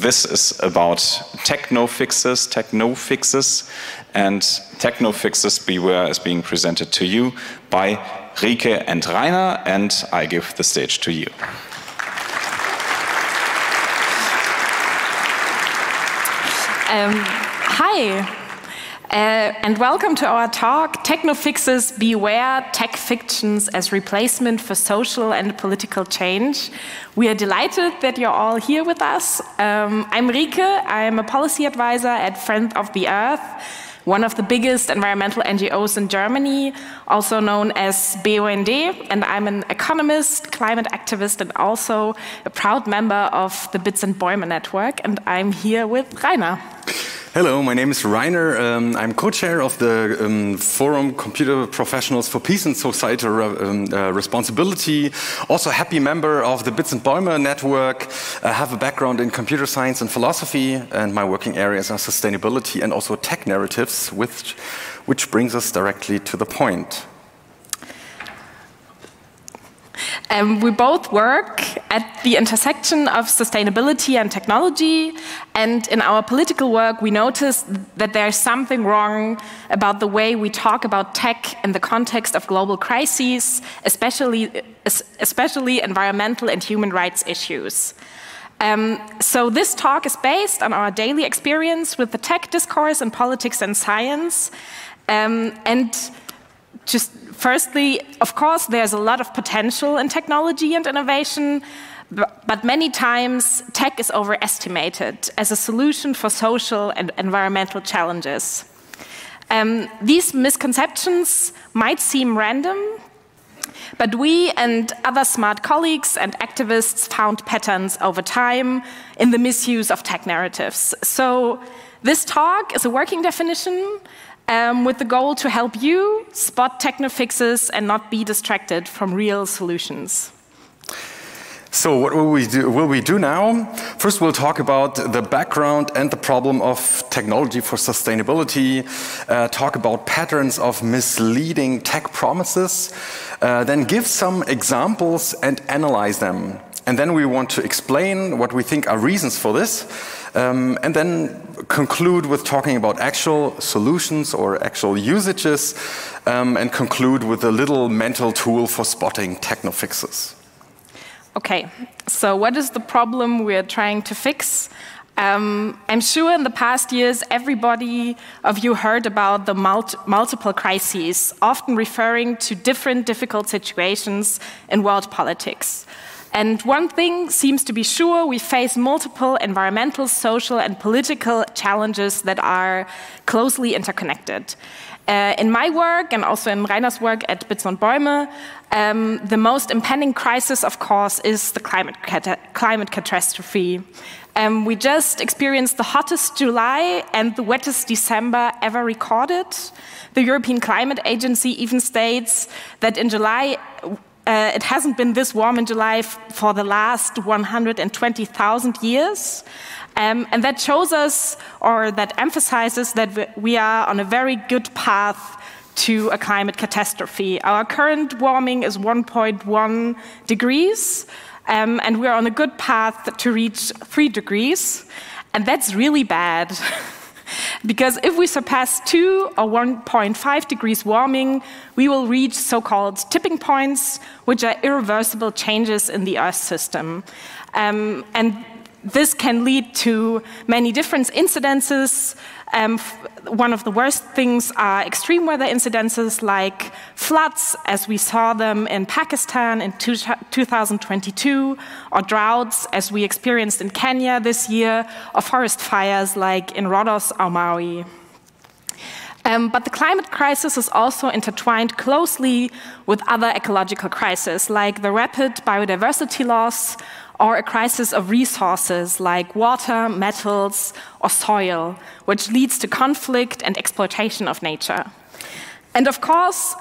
this is about techno fixes, and techno fixes beware is being presented to you by Rike and Rainer, and I give the stage to you. Hi, and welcome to our talk, Techno Fixes Beware, Tech Fictions as Replacement for Social and Political Change. We are delighted that you're all here with us. I'm Rike, I'm a policy advisor at Friends of the Earth, one of the biggest environmental NGOs in Germany, also known as BUND, and I'm an economist, climate activist, and also a proud member of the Bits and Bäume network, and I'm here with Rainer. Hello, my name is Rainer. I'm co-chair of the Forum Computer Professionals for Peace and Societal Responsibility, also a happy member of the Bits and Bäume network. I have a background in computer science and philosophy, and my working areas are sustainability and also tech narratives, which brings us directly to the point. We both work at the intersection of sustainability and technology, and in our political work we notice that there's something wrong about the way we talk about tech in the context of global crises, especially environmental and human rights issues. So this talk is based on our daily experience with the tech discourse in politics and science, and just firstly, of course, there's a lot of potential in technology and innovation, but many times tech is overestimated as a solution for social and environmental challenges. These misconceptions might seem random, but we and other smart colleagues and activists found patterns over time in the misuse of tech narratives. So this talk is a working definition with the goal to help you spot techno fixes and not be distracted from real solutions. So what will we do now? First we'll talk about the background and the problem of technology for sustainability, talk about patterns of misleading tech promises, then give some examples and analyze them. And then we want to explain what we think are reasons for this, and then conclude with talking about actual solutions or actual usages, and conclude with a little mental tool for spotting techno fixes. Okay, so what is the problem we're trying to fix? I'm sure in the past years everybody of you heard about the multiple crises, often referring to different difficult situations in world politics. And one thing seems to be sure, we face multiple environmental, social, and political challenges that are closely interconnected. In my work, and also in Rainer's work at Bits und Bäume, the most impending crisis, of course, is the climate catastrophe. We just experienced the hottest July and the wettest December ever recorded. The European Climate Agency even states that in July, it hasn't been this warm in July for the last 120,000 years. And that shows us, or that emphasizes that we are on a very good path to a climate catastrophe. Our current warming is 1.1 degrees, and we're on a good path to reach 3 degrees. And that's really bad. Because if we surpass 2 or 1.5 degrees warming, we will reach so-called tipping points, which are irreversible changes in the Earth system. And this can lead to many different incidences. One of the worst things are extreme weather incidences like floods, as we saw them in Pakistan in 2022, or droughts, as we experienced in Kenya this year, or forest fires like in Rhodos or Maui. But the climate crisis is also intertwined closely with other ecological crises, like the rapid biodiversity loss, or a crisis of resources like water, metals, or soil, which leads to conflict and exploitation of nature. And of course,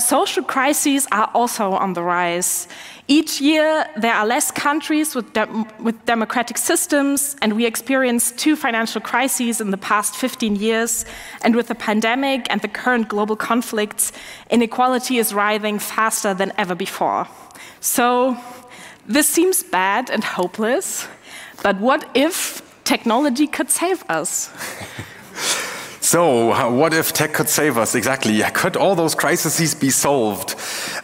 social crises are also on the rise. Each year, there are less countries with democratic systems, and we experienced 2 financial crises in the past 15 years. And with the pandemic and the current global conflicts, inequality is rising faster than ever before. So this seems bad and hopeless, but what if technology could save us. So, what if tech could save us? Exactly. Could all those crises be solved?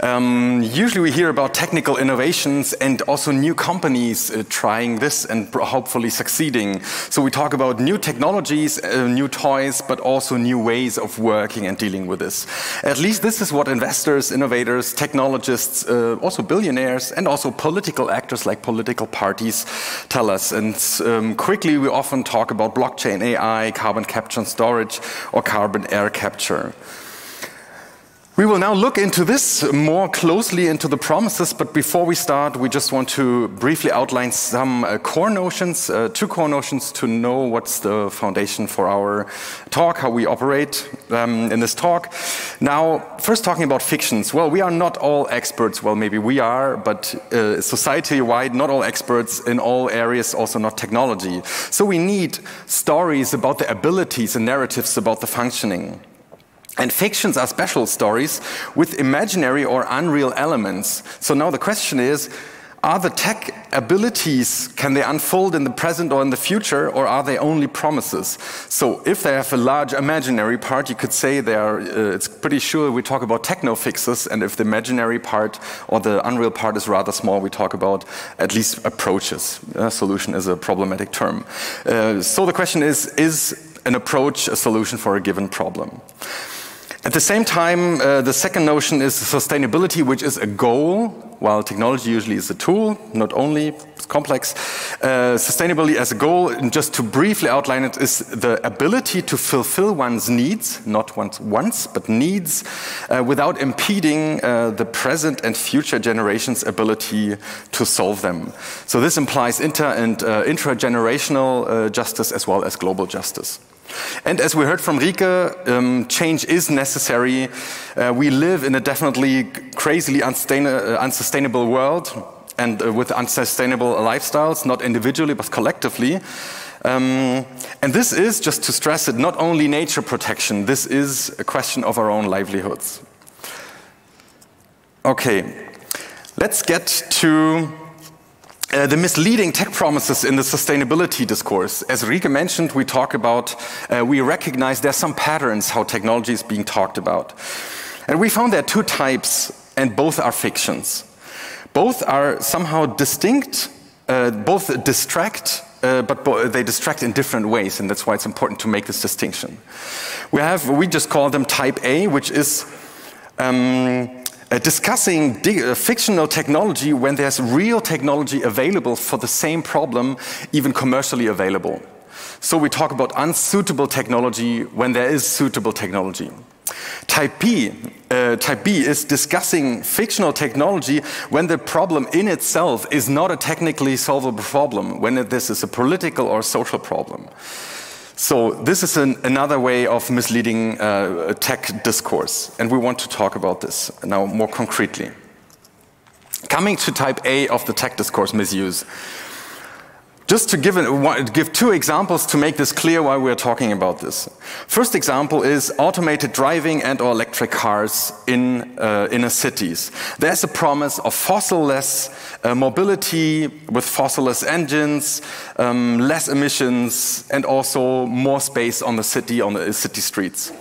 Usually we hear about technical innovations and also new companies trying this and hopefully succeeding. So we talk about new technologies, new toys, but also new ways of working and dealing with this. At least this is what investors, innovators, technologists, also billionaires, and also political actors like political parties tell us. And quickly we often talk about blockchain, AI, carbon capture and storage, or carbon air capture. We will now look into this more closely into the promises, but before we start, we just want to briefly outline some core notions, two core notions to know what's the foundation for our talk, how we operate in this talk. Now, first talking about fictions. Well, we are not all experts. Well, maybe we are, but society-wide, not all experts in all areas, also not technology. So we need stories about the abilities and narratives about the functioning. And fictions are special stories with imaginary or unreal elements. So now the question is, are the tech abilities, can they unfold in the present or in the future, or are they only promises? So if they have a large imaginary part, you could say they are, it's pretty sure we talk about techno fixes, and if the imaginary part or the unreal part is rather small, we talk about at least approaches. Solution is a problematic term. So the question is an approach a solution for a given problem? At the same time, the second notion is sustainability, which is a goal, while technology usually is a tool, not only, it's complex. Sustainability as a goal, and just to briefly outline it, is the ability to fulfill one's needs, not one's wants, but needs, without impeding the present and future generations' ability to solve them. So this implies inter- and intra-generational justice as well as global justice. And as we heard from Rike, change is necessary. We live in a definitely crazily unsustainable world and with unsustainable lifestyles, not individually but collectively. And this is, just to stress it, not only nature protection, this is a question of our own livelihoods. Okay, let's get to the misleading tech promises in the sustainability discourse. As Rike mentioned, we talk about, we recognize there's some patterns how technology is being talked about. And we found there are two types, and both are fictions. Both are somehow distinct, both distract, but they distract in different ways, and that's why it's important to make this distinction. We just call them type A, which is discussing fictional technology when there's real technology available for the same problem, even commercially available. So we talk about unsuitable technology when there is suitable technology. Type B is discussing fictional technology when the problem in itself is not a technically solvable problem, when this is a political or social problem. So this is another way of misleading tech discourse, and we want to talk about this now more concretely. Coming to type A of the tech discourse, misuse. Just to give two examples to make this clear why we're talking about this. First example is automated driving and or electric cars in inner cities. There's a promise of fossil-less mobility with fossil-less engines, less emissions, and also more space on the city streets.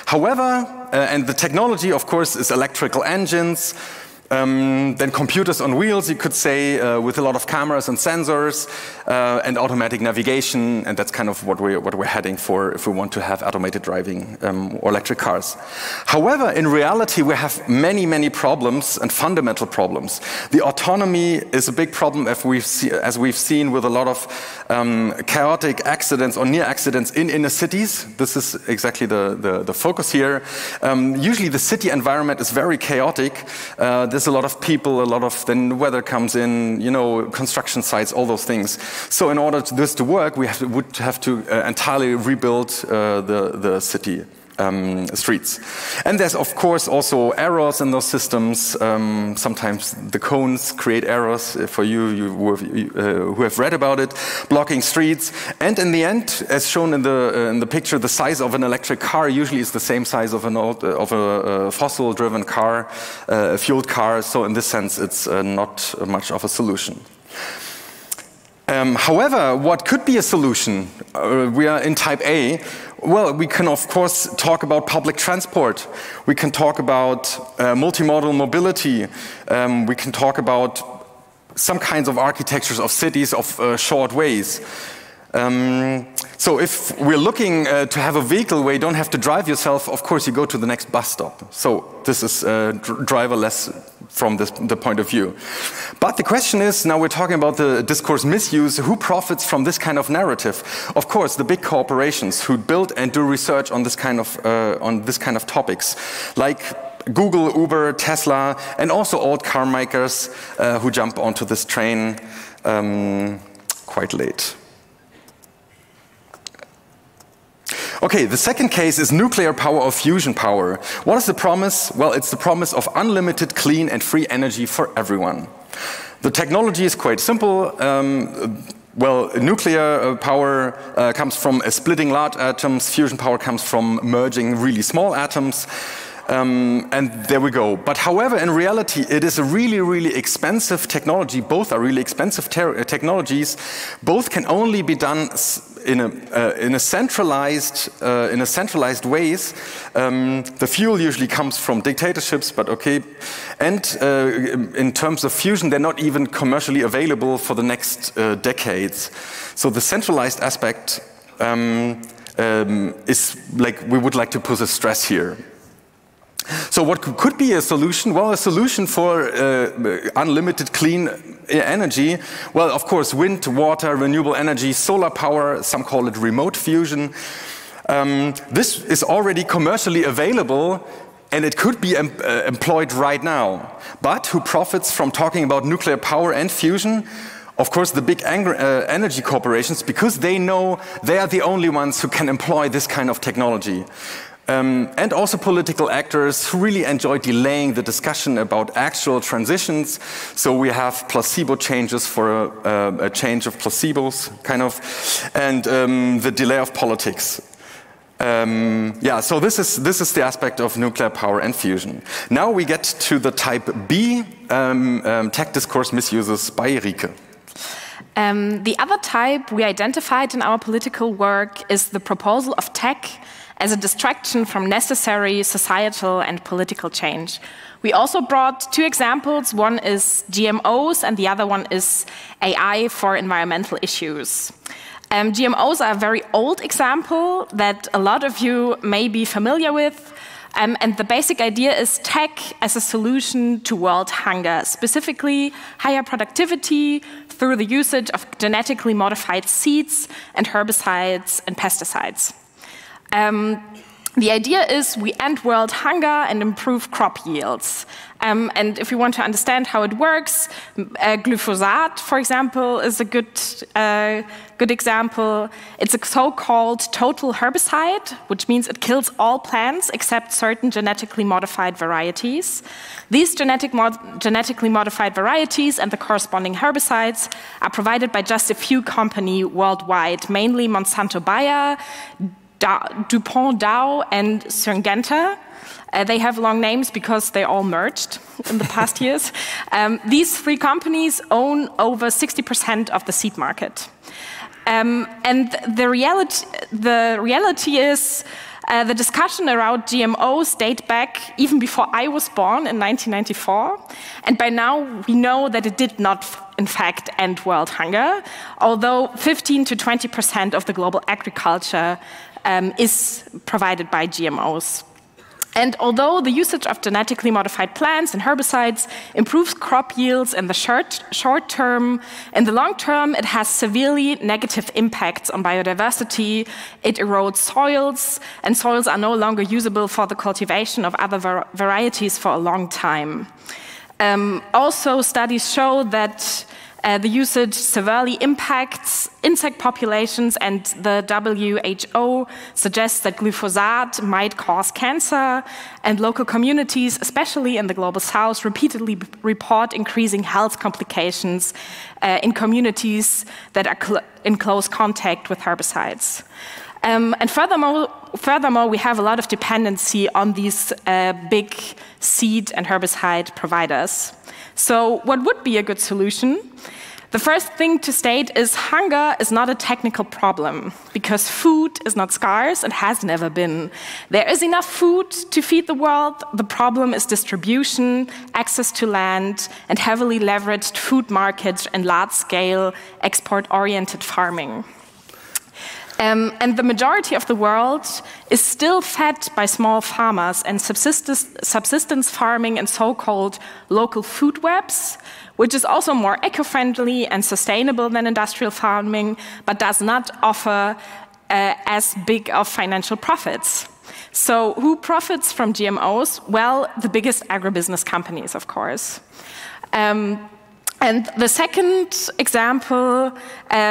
However, and the technology, of course, is electrical engines, then computers on wheels, you could say, with a lot of cameras and sensors, and automatic navigation, and that's kind of what we're heading for if we want to have automated driving or electric cars. However, in reality, we have many problems and fundamental problems. The autonomy is a big problem, as we've seen with a lot of chaotic accidents or near accidents in inner cities. This is exactly the focus here. Usually the city environment is very chaotic. There's a lot of people, then weather comes in, construction sites, all those things. So in order for this to work, we would have to entirely rebuild the city streets. And there's of course also errors in those systems. Sometimes the cones create errors for you who have read about it, blocking streets. And in the end, as shown in the picture, the size of an electric car usually is the same size of a fossil-driven car, a fueled car. So in this sense, it's not much of a solution. However, what could be a solution? We are in type A. Well, we can of course talk about public transport. We can talk about multimodal mobility. We can talk about some kinds of architectures of cities of short ways. So if we're looking to have a vehicle where you don't have to drive yourself, of course you go to the next bus stop. So this is driverless from the point of view. But the question is, now we're talking about the discourse misuse, who profits from this kind of narrative? Of course, the big corporations who build and do research on this kind of topics, like Google, Uber, Tesla, and also old car makers who jump onto this train quite late. Okay, the second case is nuclear power or fusion power. What is the promise? Well, it's the promise of unlimited, clean and free energy for everyone. The technology is quite simple. Well, nuclear power comes from splitting large atoms. Fusion power comes from merging really small atoms. And there we go. But however, in reality, it is a really, really expensive technology. Both are really expensive technologies. Both can only be done in a centralized ways. The fuel usually comes from dictatorships, but okay. And in terms of fusion, they're not even commercially available for the next decades. So the centralized aspect is like we would like to put a stress here. So what could be a solution? Well, a solution for unlimited clean energy, well, of course, wind, water, renewable energy, solar power, some call it remote fusion. This is already commercially available and it could be employed right now. But who profits from talking about nuclear power and fusion? Of course, the big energy corporations, because they know they are the only ones who can employ this kind of technology. And also political actors who really enjoy delaying the discussion about actual transitions. So we have placebo changes for a change of placebos, kind of, and the delay of politics. Yeah, so this is the aspect of nuclear power and fusion. Now we get to the type B, tech discourse misuses by Rike. The other type we identified in our political work is the proposal of tech as a distraction from necessary societal and political change. We also brought two examples. One is GMOs and the other one is AI for environmental issues. GMOs are a very old example that a lot of you may be familiar with. And the basic idea is tech as a solution to world hunger, specifically higher productivity through the usage of genetically modified seeds and herbicides and pesticides. The idea is we end world hunger and improve crop yields. And if you want to understand how it works, glyphosate, for example, is a good example. It's a so-called total herbicide, which means it kills all plants except certain genetically modified varieties. These genetically modified varieties and the corresponding herbicides are provided by just a few companies worldwide, mainly Monsanto Bayer, DuPont Dow and Syngenta. They have long names because they all merged in the past years. These three companies own over 60% of the seed market. And the reality is the discussion around GMOs date back even before I was born in 1994. And by now we know that it did not, in fact, end world hunger, although 15 to 20% of the global agriculture is provided by GMOs. And although the usage of genetically modified plants and herbicides improves crop yields in the short term, in the long term it has severely negative impacts on biodiversity. It erodes soils, and soils are no longer usable for the cultivation of other varieties for a long time. Also, studies show that the usage severely impacts insect populations, and the WHO suggests that glyphosate might cause cancer, and local communities, especially in the Global South, repeatedly report increasing health complications in communities that are in close contact with herbicides. And furthermore, we have a lot of dependency on these big seed and herbicide providers. So what would be a good solution? The first thing to state is hunger is not a technical problem, because food is not scarce and has never been. There is enough food to feed the world. The problem is distribution, access to land, and heavily leveraged food markets and large-scale export-oriented farming. And the majority of the world is still fed by small farmers and subsistence farming and so-called local food webs, which is also more eco-friendly and sustainable than industrial farming, but does not offer as big of financial profits. So who profits from GMOs? Well, the biggest agribusiness companies, of course. And the second example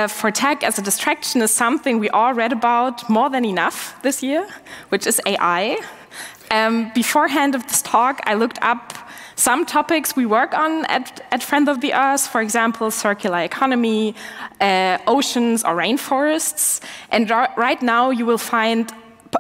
for tech as a distraction is something we all read about more than enough this year, which is AI. Beforehand of this talk, I looked up some topics we work on at Friend of the Earth, for example, circular economy, oceans or rainforests. And right now you will find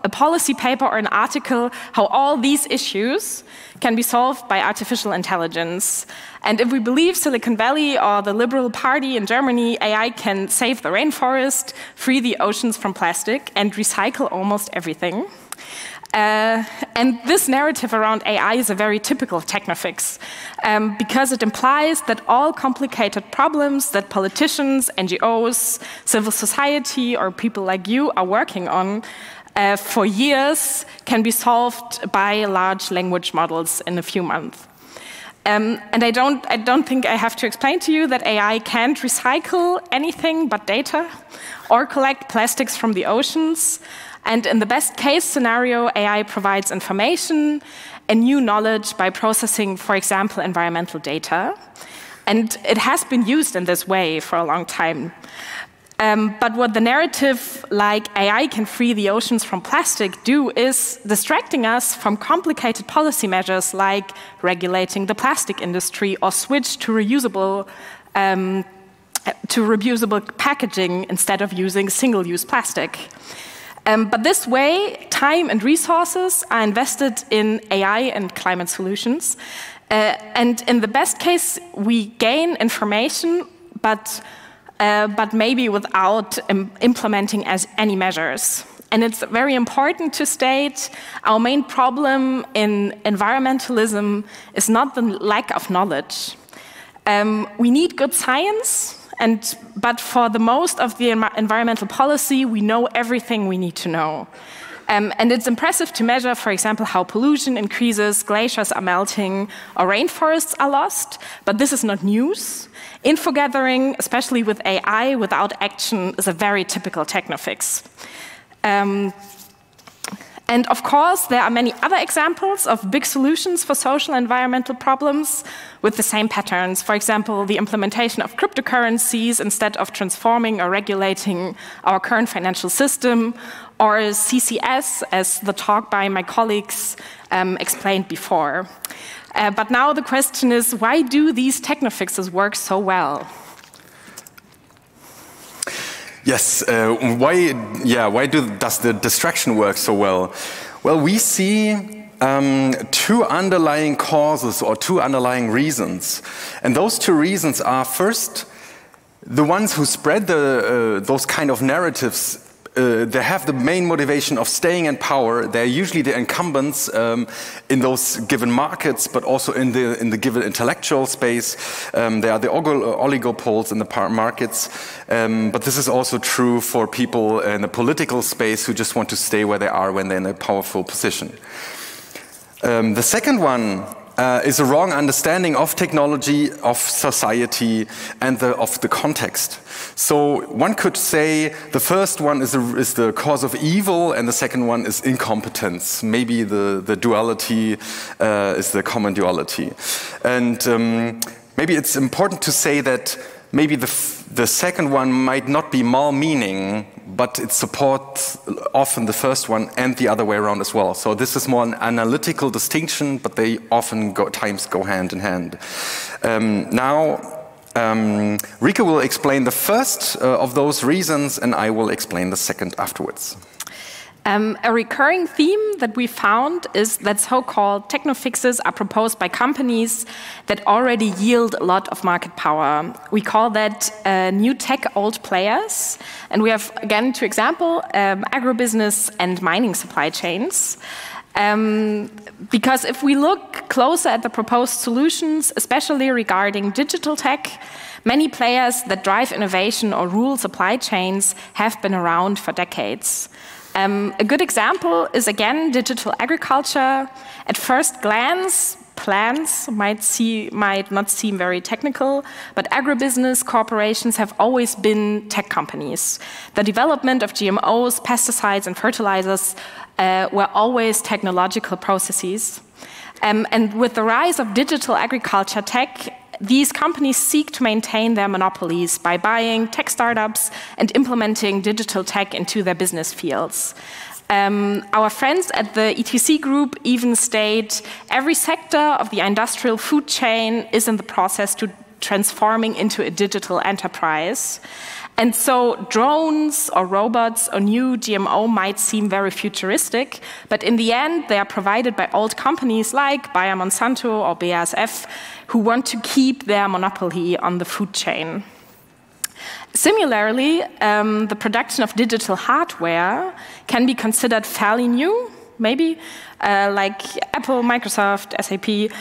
a policy paper or an article how all these issues can be solved by artificial intelligence. And if we believe Silicon Valley or the Liberal Party in Germany, AI can save the rainforest, free the oceans from plastic, and recycle almost everything. And this narrative around AI is a very typical technofix, because it implies that all complicated problems that politicians, NGOs, civil society, or people like you are working on for years can be solved by large language models in a few months. And I don't think I have to explain to you that AI can't recycle anything but data or collect plastics from the oceans. And in the best case scenario, AI provides information and new knowledge by processing, for example, environmental data. And it has been used in this way for a long time. But what the narrative like AI can free the oceans from plastic do is distracting us from complicated policy measures like regulating the plastic industry or switch to reusable packaging instead of using single-use plastic. But this way, time and resources are invested in AI and climate solutions. And in the best case, we gain information, but maybe without implementing any measures. And it's very important to state our main problem in environmentalism is not the lack of knowledge. We need good science, but for the most of the environmental policy, we know everything we need to know. And it's impressive to measure, for example, how pollution increases, glaciers are melting, or rainforests are lost, but this is not news. Infogathering, especially with AI, without action, is a very typical technofix. And of course, there are many other examples of big solutions for social and environmental problems with the same patterns. For example, the implementation of cryptocurrencies instead of transforming or regulating our current financial system, or CCS, as the talk by my colleagues explained before. But now the question is, why do these technofixes work so well? Yes, why does the distraction work so well? Well, we see two underlying causes or two underlying reasons. And those two reasons are, first, the ones who spread those kind of narratives, they have the main motivation of staying in power. They're usually the incumbents in those given markets, but also in the given intellectual space. They are the oligopoles in the markets. But this is also true for people in the political space who just want to stay where they are when they're in a powerful position. The second one is a wrong understanding of technology, of society, and of the context. So one could say the first one is the cause of evil, and the second one is incompetence. Maybe the duality is the common duality. And maybe it's important to say that maybe the second one might not be mal-meaning, but it supports often the first one and the other way around as well. So this is more an analytical distinction, but they often times go hand in hand. Rike will explain the first of those reasons, and I will explain the second afterwards. A recurring theme that we found is that so-called techno-fixes are proposed by companies that already yield a lot of market power. We call that new tech old players. And we have, again, two examples, agribusiness and mining supply chains. Because if we look closer at the proposed solutions, especially regarding digital tech, many players that drive innovation or rule supply chains have been around for decades. A good example is, again, digital agriculture. At first glance, plants might not seem very technical, but agribusiness corporations have always been tech companies. The development of GMOs, pesticides, and fertilizers were always technological processes. And with the rise of digital agriculture tech, these companies seek to maintain their monopolies by buying tech startups and implementing digital tech into their business fields. Our friends at the ETC group even state every sector of the industrial food chain is in the process to transforming into a digital enterprise. And so drones or robots or new GMO might seem very futuristic, but in the end, they are provided by old companies like Bayer Monsanto or BASF, who want to keep their monopoly on the food chain. Similarly, the production of digital hardware can be considered fairly new, maybe, like Apple, Microsoft, SAP,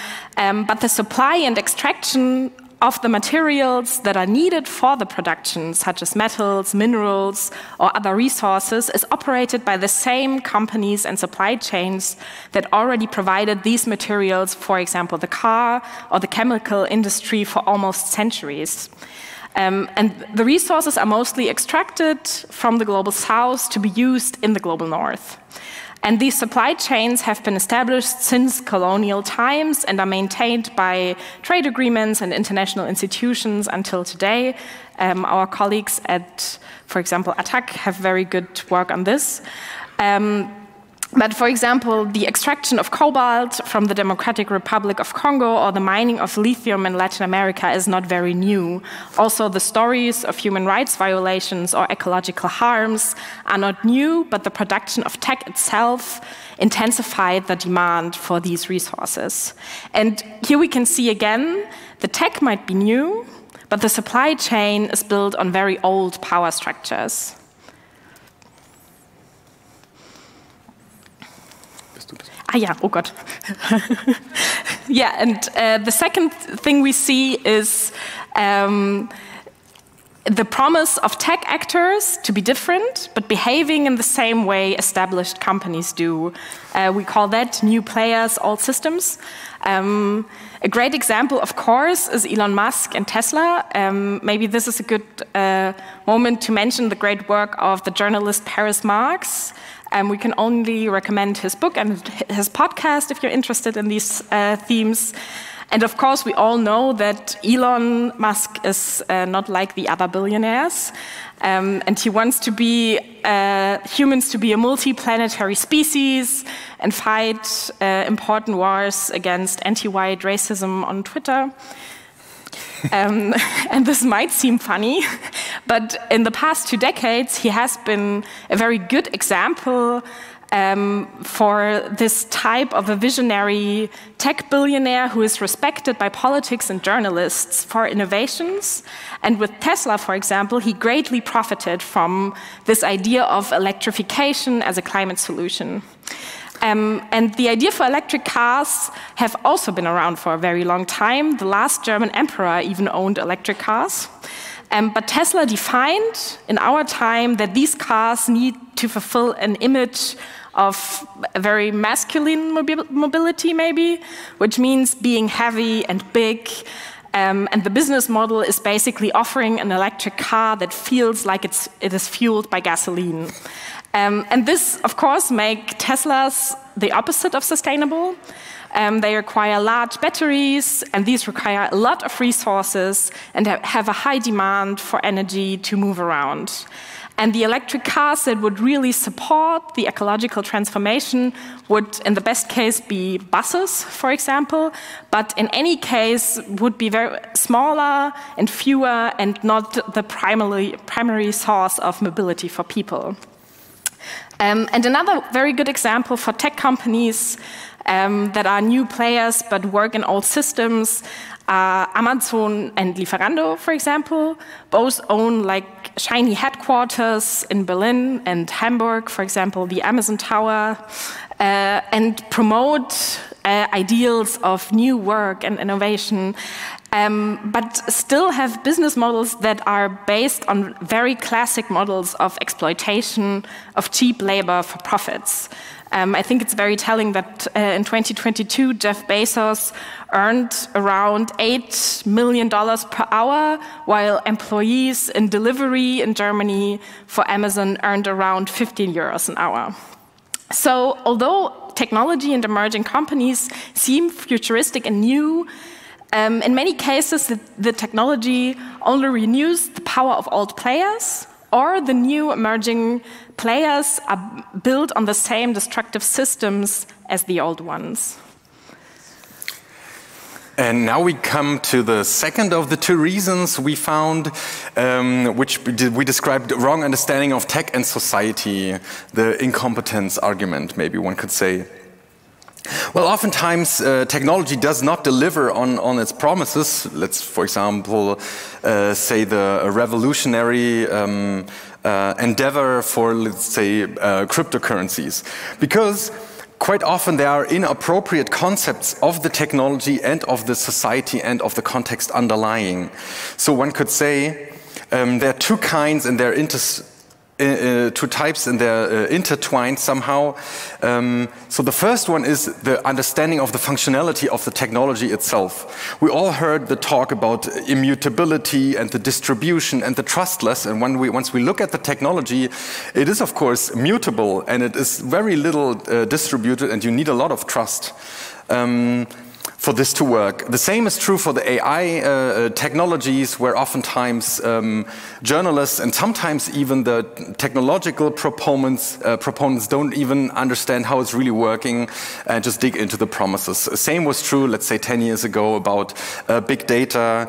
but the supply and extraction of the materials that are needed for the production, such as metals, minerals, or other resources, is operated by the same companies and supply chains that already provided these materials, for example, the car or the chemical industry for almost centuries. And the resources are mostly extracted from the global south to be used in the global north. And these supply chains have been established since colonial times and are maintained by trade agreements and international institutions until today. Our colleagues at, for example, ATTAC have very good work on this. But for example, the extraction of cobalt from the Democratic Republic of Congo or the mining of lithium in Latin America is not very new. Also, the stories of human rights violations or ecological harms are not new, but the production of tech itself intensified the demand for these resources. And here we can see again, the tech might be new, but the supply chain is built on very old power structures. Yeah, oh God. Yeah, and the second thing we see is the promise of tech actors to be different, but behaving in the same way established companies do. We call that new players, old systems. A great example, of course, is Elon Musk and Tesla. Maybe this is a good moment to mention the great work of the journalist Paris Marx. We can only recommend his book and his podcast if you're interested in these themes. And of course, we all know that Elon Musk is not like the other billionaires. And he wants to be humans to be a multi-planetary species and fight important wars against anti-white racism on Twitter. And this might seem funny, but in the past 2 decades, he has been a very good example for this type of a visionary tech billionaire who is respected by politics and journalists for innovations. And with Tesla, for example, he greatly profited from this idea of electrification as a climate solution. And the idea for electric cars have also been around for a very long time. The last German emperor even owned electric cars. But Tesla defined in our time that these cars need to fulfill an image of a very masculine mobility, maybe, which means being heavy and big. And the business model is basically offering an electric car that feels like it is fueled by gasoline. And this, of course, makes Teslas the opposite of sustainable. They require large batteries, and these require a lot of resources and have a high demand for energy to move around. And the electric cars that would really support the ecological transformation would, in the best case, be buses, for example, but in any case would be very smaller and fewer and not the primary source of mobility for people. And another very good example for tech companies that are new players but work in old systems, Amazon and Lieferando, for example, both own like shiny headquarters in Berlin and Hamburg, for example, the Amazon Tower, and promote ideals of new work and innovation, but still have business models that are based on very classic models of exploitation of cheap labor for profits. I think it's very telling that in 2022, Jeff Bezos earned around $8 million per hour, while employees in delivery in Germany for Amazon earned around 15 euros an hour. So although technology and emerging companies seem futuristic and new, in many cases, the technology only renews the power of old players, or the new emerging players are built on the same destructive systems as the old ones. And now we come to the second of the two reasons we found, which we described wrong understanding of tech and society, the incompetence argument, maybe one could say. Well, oftentimes technology does not deliver on its promises. Let's, for example, say the revolutionary endeavor for, let's say, cryptocurrencies. Because quite often there are inappropriate concepts of the technology and of the society and of the context underlying. So one could say there are two kinds and they're two types and they're intertwined somehow. So the first one is the understanding of the functionality of the technology itself. We all heard the talk about immutability and the distribution and the trustless, and once we look at the technology, it is of course mutable and it is very little distributed, and you need a lot of trust for this to work. The same is true for the AI technologies, where oftentimes journalists and sometimes even the technological proponents don't even understand how it's really working and just dig into the promises. Same was true, let's say 10 years ago, about big data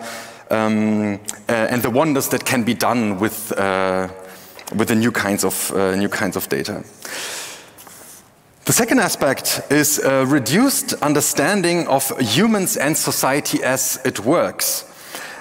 and the wonders that can be done with the new kinds of data. The second aspect is a reduced understanding of humans and society as it works.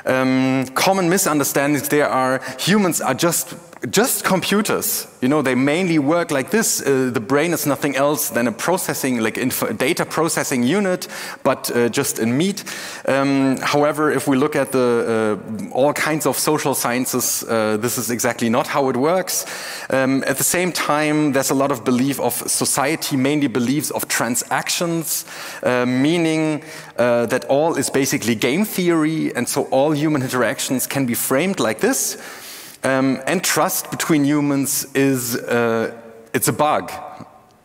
Common misunderstandings there are humans are just computers. You know, they mainly work like this. The brain is nothing else than a processing, like data processing unit, but just in meat. However, if we look at the all kinds of social sciences, this is exactly not how it works. At the same time, there's a lot of belief of society, mainly beliefs of transactions, meaning that all is basically game theory, and so all human interactions can be framed like this. And trust between humans is it's a bug.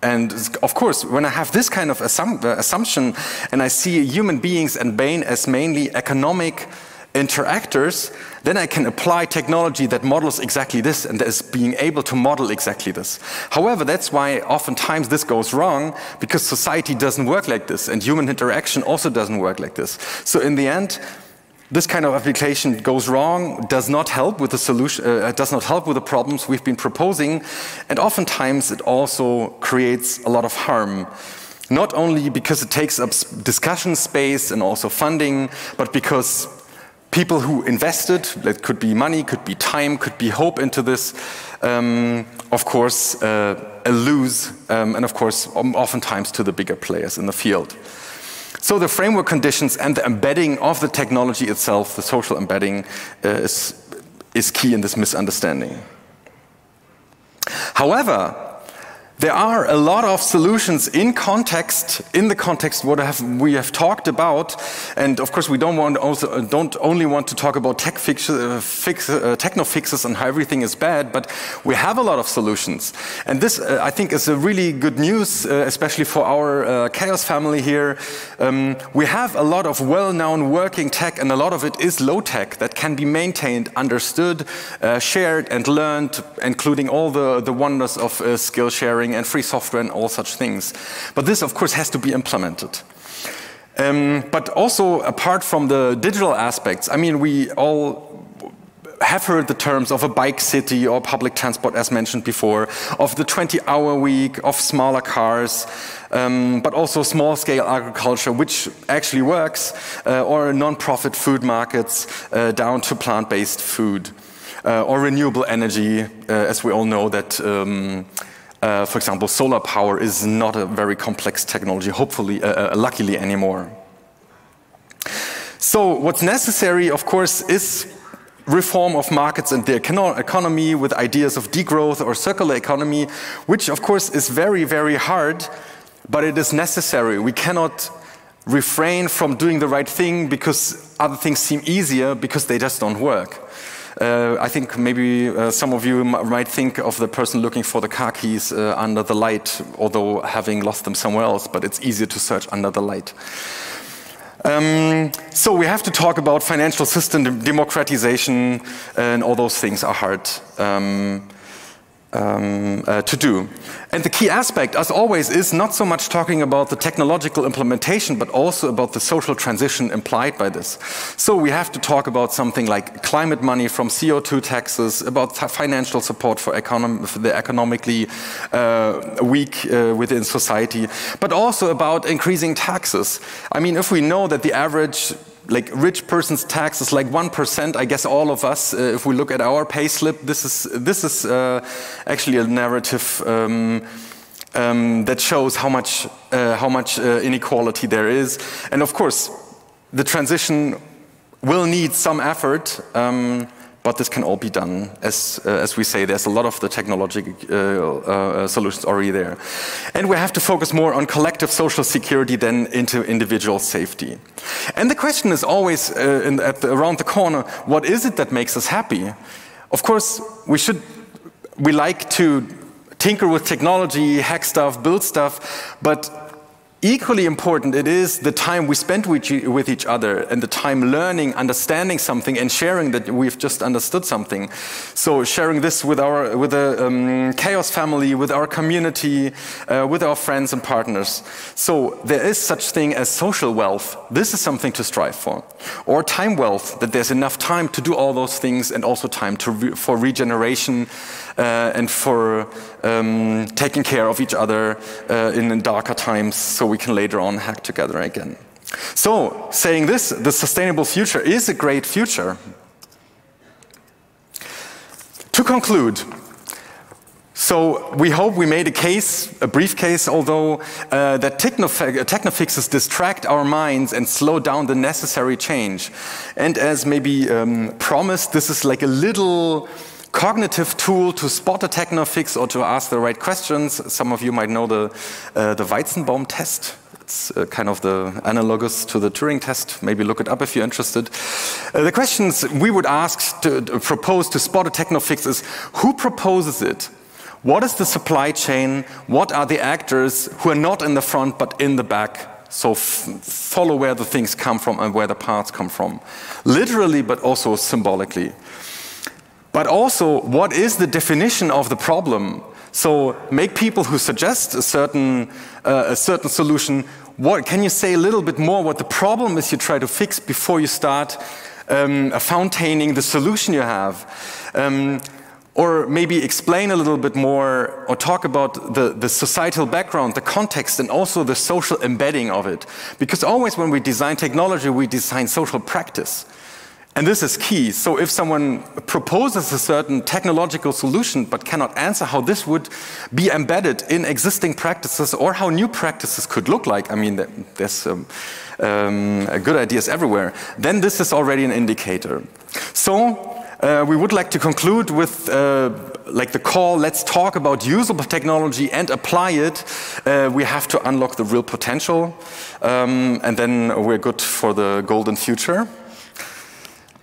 And of course, when I have this kind of assumption and I see human beings and brain as mainly economic interactors, then I can apply technology that models exactly this and is being able to model exactly this. However, that's why oftentimes this goes wrong, because society doesn't work like this and human interaction also doesn't work like this. So in the end, this kind of application goes wrong, does not help with the solution, does not help with the problems we've been proposing, and oftentimes it also creates a lot of harm. Not only because it takes up discussion space and also funding, but because people who invested, that could be money, could be time, could be hope into this, of course lose, and of course oftentimes to the bigger players in the field. So the framework conditions and the embedding of the technology itself, the social embedding, is key in this misunderstanding. However, there are a lot of solutions in the context what we have talked about, and of course we don't only want to talk about techno fixes and how everything is bad, but we have a lot of solutions. And this I think is a really good news, especially for our Chaos family here. We have a lot of well-known working tech, and a lot of it is low tech that can be maintained, understood, shared and learned, including all the wonders of skill sharing and free software and all such things. But this, of course, has to be implemented. But also, apart from the digital aspects, I mean, we all have heard the terms of a bike city or public transport, as mentioned before, of the 20-hour week, of smaller cars, but also small-scale agriculture, which actually works, or non-profit food markets down to plant-based food, or renewable energy, as we all know that, for example, solar power is not a very complex technology, hopefully, luckily anymore. So what's necessary, of course, is reform of markets and the economy with ideas of degrowth or circular economy, which of course is very, very hard, but it is necessary. We cannot refrain from doing the right thing because other things seem easier because they just don't work. I think maybe some of you might think of the person looking for the car keys under the light, although having lost them somewhere else, but it's easier to search under the light. So we have to talk about financial system democratization, and all those things are hard to do. And the key aspect, as always, is not so much talking about the technological implementation, but also about the social transition implied by this. So we have to talk about something like climate money from CO2 taxes, about financial support for the economically weak within society, but also about increasing taxes. I mean, if we know that the average rich person's tax is like 1%, I guess all of us, if we look at our pay slip, this is actually a narrative that shows how much inequality there is. And of course, the transition will need some effort, but this can all be done. As we say, there's a lot of the technological solutions already there. And we have to focus more on collective social security than into individual safety. And the question is always around the corner, what is it that makes us happy? Of course, we like to tinker with technology, hack stuff, build stuff, but equally important it is the time we spend with each other and the time learning, understanding something and sharing that we've just understood something. So sharing this with the Chaos family, with our community, with our friends and partners. So there is such thing as social wealth. This is something to strive for. Or time wealth, that there's enough time to do all those things and also time for regeneration and for taking care of each other in darker times, so we can later on hack together again. So, saying this, the sustainable future is a great future. To conclude, so we hope we made a brief case, although that techno-fixes distract our minds and slow down the necessary change. And as maybe promised, this is like a little cognitive tool to spot a techno-fix or to ask the right questions. Some of you might know the Weizenbaum test. It's kind of the analogous to the Turing test. Maybe look it up if you're interested. The questions we would ask to propose to spot a techno-fix is, who proposes it? What is the supply chain? What are the actors who are not in the front but in the back? So follow where the things come from and where the parts come from. Literally, but also symbolically. But also, what is the definition of the problem? So make people who suggest a certain solution, can you say a little bit more what the problem is you try to fix before you start fountainin the solution you have? Or maybe explain a little bit more or talk about the societal background, the context, and also the social embedding of it. Because always when we design technology, we design social practice. And this is key. So if someone proposes a certain technological solution but cannot answer how this would be embedded in existing practices or how new practices could look like, I mean, there's good ideas everywhere, then this is already an indicator. So we would like to conclude with like the call, let's talk about usable technology and apply it. We have to unlock the real potential, and then we're good for the golden future.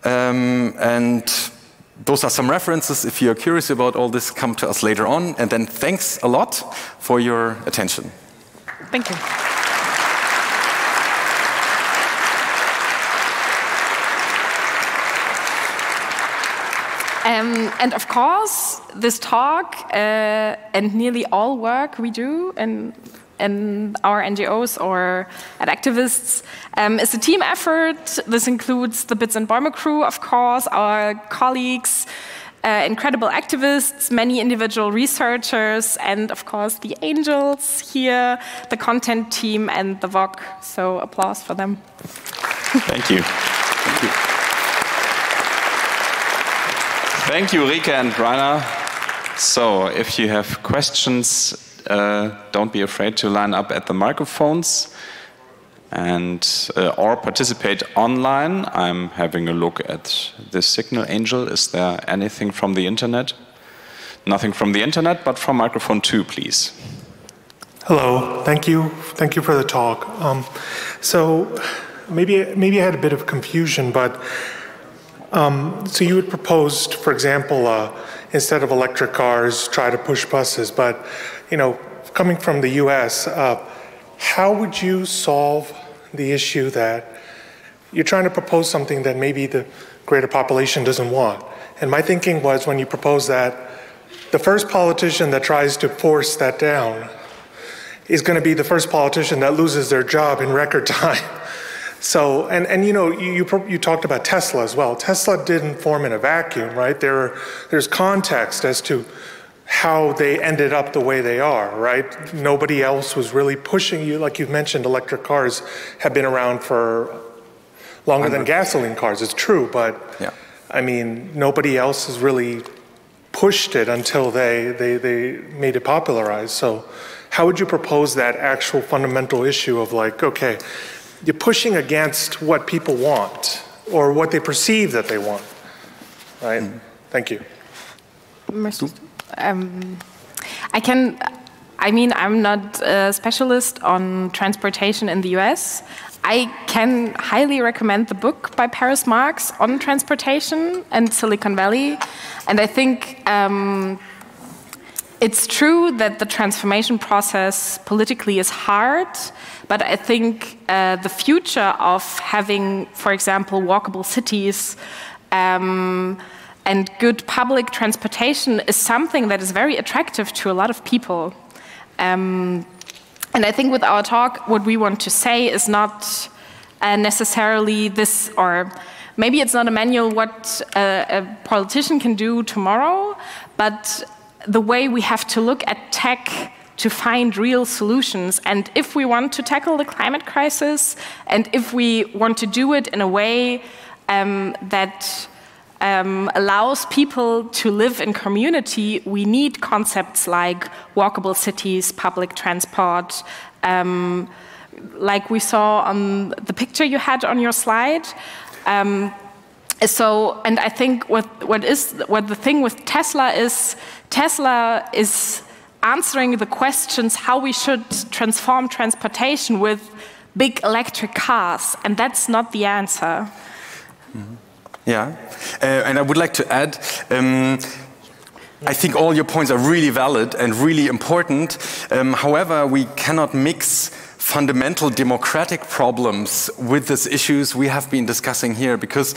And those are some references. If you're curious about all this, come to us later on. And then thanks a lot for your attention. Thank you. And of course, this talk and nearly all work we do in in our NGOs or at activists is a team effort. This includes the Bits and Bäume crew, of course, our colleagues, incredible activists, many individual researchers, and of course the angels here, the content team, and the VOC. So applause for them. Thank you. Thank you. Thank you, Rike and Rainer. So if you have questions, don't be afraid to line up at the microphones and or participate online. I'm having a look at this signal. Angel, is there anything from the internet? Nothing from the internet, but from microphone 2, please. Hello, thank you for the talk. So maybe I had a bit of confusion, but so you had proposed, for example, instead of electric cars, try to push buses. But coming from the U.S., how would you solve the issue that you're trying to propose something that maybe the greater population doesn't want? And my thinking was, when you propose that, the first politician that tries to force that down is going to be the first politician that loses their job in record time. So, and you talked about Tesla as well. Tesla didn't form in a vacuum, right? There's context as to how they ended up the way they are, right? Nobody else was really pushing you. Like you've mentioned, electric cars have been around for longer than gasoline cars. It's true, but yeah. I mean, nobody else has really pushed it until they made it popularized. So how would you propose that actual fundamental issue of like, okay, you're pushing against what people want or what they perceive that they want, right? Mm-hmm. Thank you. I'm not a specialist on transportation in the US. I can highly recommend the book by Paris Marx on transportation and Silicon Valley. And I think it's true that the transformation process politically is hard, but I think the future of having, for example, walkable cities and good public transportation is something that is very attractive to a lot of people. And I think with our talk, what we want to say is not necessarily this, or maybe it's not a manual what a politician can do tomorrow, but the way we have to look at tech to find real solutions. And if we want to tackle the climate crisis, and if we want to do it in a way that allows people to live in community, we need concepts like walkable cities, public transport, like we saw on the picture you had on your slide. And I think what the thing with Tesla is answering the questions how we should transform transportation with big electric cars, and that's not the answer. Mm-hmm. Yeah, and I would like to add, I think all your points are really valid and really important. However, we cannot mix fundamental democratic problems with these issues we have been discussing here, because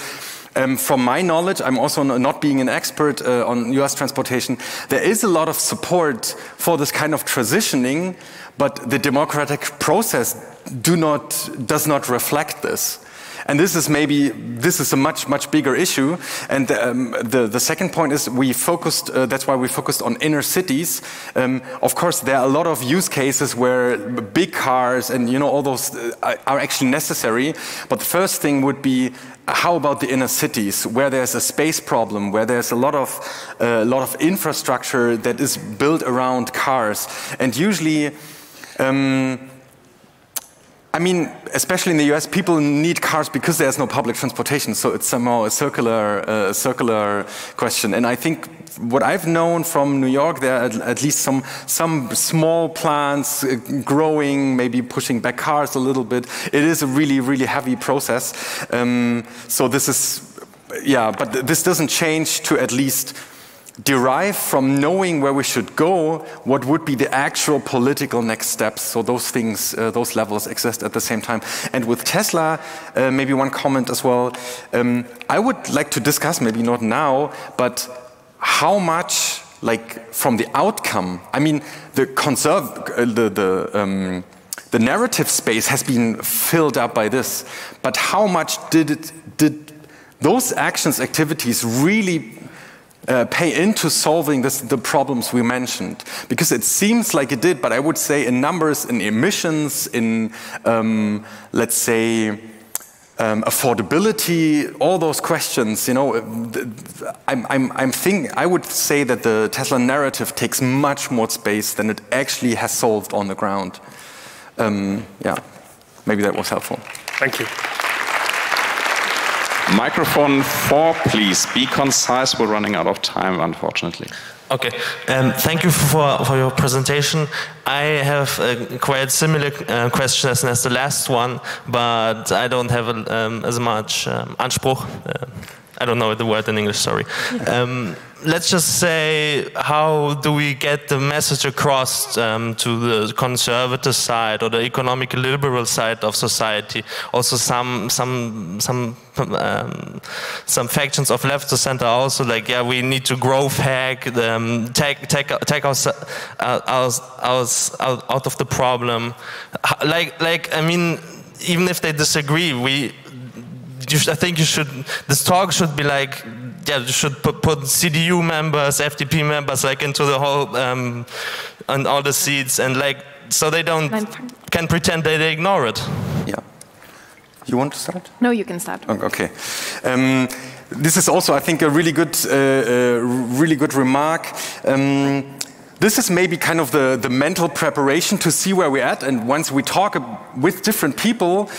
from my knowledge, I'm also not being an expert on US transportation, there is a lot of support for this kind of transitioning, but the democratic process does not reflect this. And this is a much bigger issue. And the second point is that's why we focused on inner cities. Of course, there are a lot of use cases where big cars and all those are actually necessary. But the first thing would be, how about the inner cities, where there's a space problem, where there's a lot of infrastructure that is built around cars, and usually. I mean, especially in the US, people need cars because there's no public transportation, so it's somehow a circular question. And I think what I've known from New York, there are at least some small plants growing, maybe pushing back cars a little bit. It is a really heavy process. So this is, yeah, but this doesn't change to at least derive from knowing where we should go what would be the actual political next steps. So those things, those levels exist at the same time. And with Tesla, maybe one comment as well. I would like to discuss, maybe not now, but how much like from the outcome. I mean, the narrative space has been filled up by this, but how much did those actions, activities really pay into solving the problems we mentioned? Because it seems like it did, but I would say in numbers, in emissions, in let's say affordability, all those questions, you know, I would say that the Tesla narrative takes much more space than it actually has solved on the ground. Yeah, maybe that was helpful. Thank you. Microphone 4, please. Be concise. We're running out of time, unfortunately. Okay. Thank you for your presentation. I have a quite similar question as the last one, but I don't have as much Anspruch. I don't know the word in English, sorry. Let's just say, how do we get the message across to the conservative side or the economic liberal side of society? Also, some factions of left to center also like, yeah, we need to growth hack, take us out of the problem. Like I mean, even if they disagree, I think this talk should be like, yeah, you should put CDU members, FDP members, like into the whole, on all the seats, and like, so they can pretend that they ignore it. Yeah. You want to start? No, you can start. Okay. This is also, I think, a really good remark. This is maybe kind of the mental preparation to see where we're at, and once we talk with different people,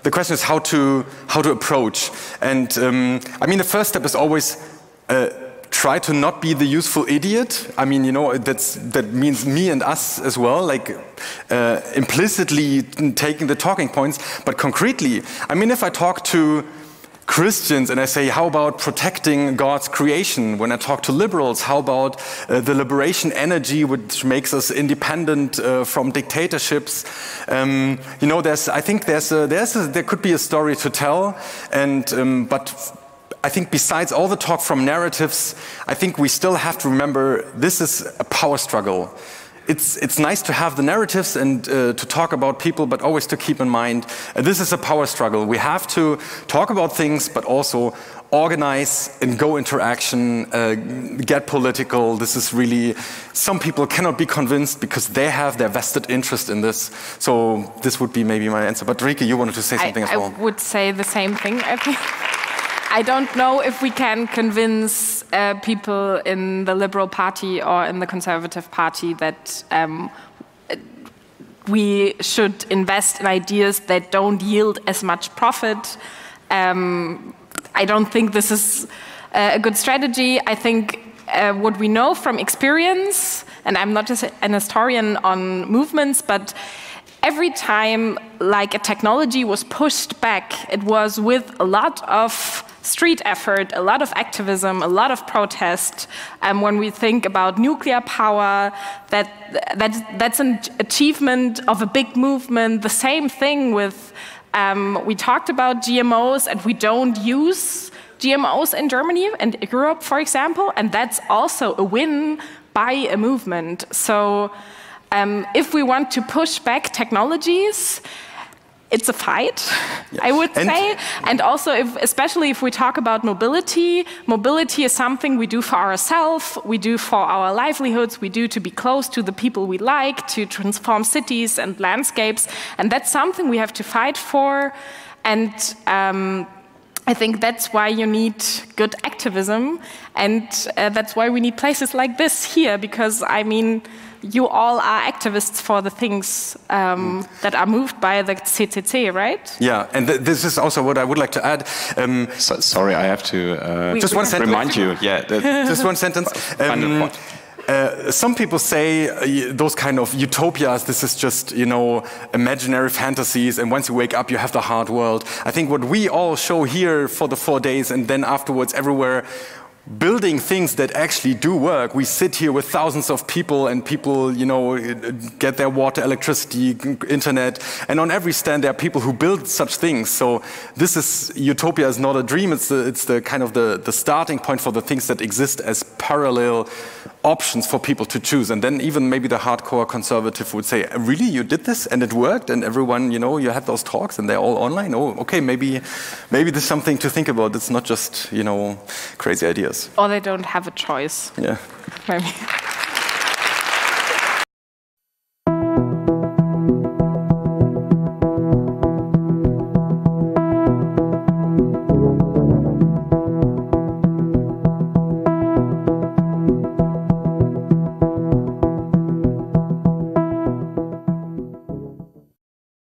the question is how to approach. And I mean, the first step is always try to not be the useful idiot. I mean, you know, that means me and us as well, like implicitly taking the talking points. But concretely, I mean, if I talk to Christians and I say, how about protecting God's creation? When I talk to liberals, how about the liberation energy which makes us independent from dictatorships? You know, I think there could be a story to tell, and but I think besides all the talk from narratives, I think we still have to remember this is a power struggle. It's nice to have the narratives and to talk about people, but always to keep in mind, this is a power struggle. We have to talk about things, but also organize and go into action, get political. This is really, some people cannot be convinced because they have their vested interest in this. So this would be maybe my answer. But Rike, you wanted to say something as well. I would say the same thing, I think. I don't know if we can convince people in the Liberal Party or in the Conservative Party that we should invest in ideas that don't yield as much profit. I don't think this is a good strategy. I think what we know from experience, and I'm not just an historian on movements, but every time like a technology was pushed back, it was with a lot of street effort, a lot of activism, a lot of protest. When we think about nuclear power, that's an achievement of a big movement. The same thing with, we talked about GMOs, and we don't use GMOs in Germany and Europe, for example, and that's also a win by a movement. So if we want to push back technologies, it's a fight, yeah. I would say. And also, especially if we talk about mobility, mobility is something we do for ourselves, we do for our livelihoods, we do to be close to the people we like, to transform cities and landscapes. And that's something we have to fight for. And I think that's why you need good activism. And that's why we need places like this here, because, I mean, you all are activists for the things that are moved by the CCC, right? Yeah, and this is also what I would like to add. Sorry, I have to just one sentence. Remind you. Yeah, just one sentence. Some people say those kind of utopias, this is just, you know, imaginary fantasies, and once you wake up you have the hard world. I think what we all show here for the 4 days and then afterwards everywhere, building things that actually do work. We sit here with thousands of people, and people, you know, get their water, electricity, internet, and on every stand there are people who build such things. So this is, utopia is not a dream, it's the kind of the starting point for the things that exist as parallel options for people to choose. And then even maybe the hardcore conservative would say, really, you did this and it worked, and everyone, you know, you had those talks and they're all online. Oh, okay, maybe there's something to think about. It's not just, you know, crazy ideas. Or they don't have a choice. Yeah. Maybe.